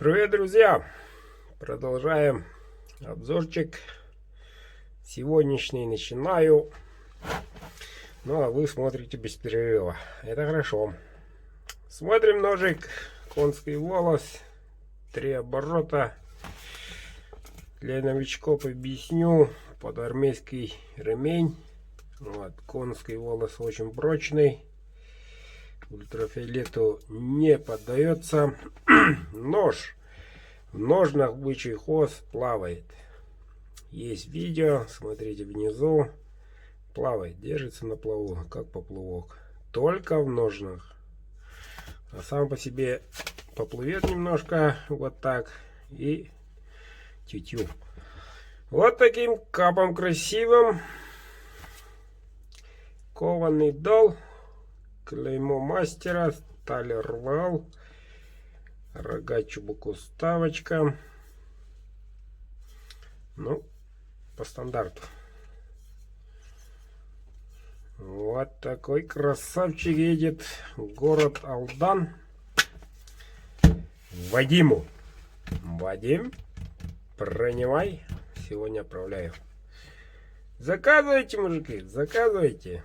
Привет, друзья! Продолжаем обзорчик. Сегодняшний начинаю. Ну, а вы смотрите без перерыва. Это хорошо. Смотрим ножик. Конский волос. 3 оборота. Для новичков объясню. Под армейский ремень. Вот, конский волос очень прочный. Ультрафиолету не поддается. Нож в ножнах бычий хвост плавает. Есть видео, смотрите внизу. Плавает, держится на плаву, как поплавок. Только в ножнах. А сам по себе поплывет немножко вот так и тю-тю. Вот таким капом красивым. Кованый дол. Клеймо мастера, сталь рвал, рога чубуку ставочка. Ну, по стандарту. Вот такой красавчик едет в город Алдан. Вадиму. Вадим, принимай. Сегодня отправляю. Заказывайте, мужики, заказывайте.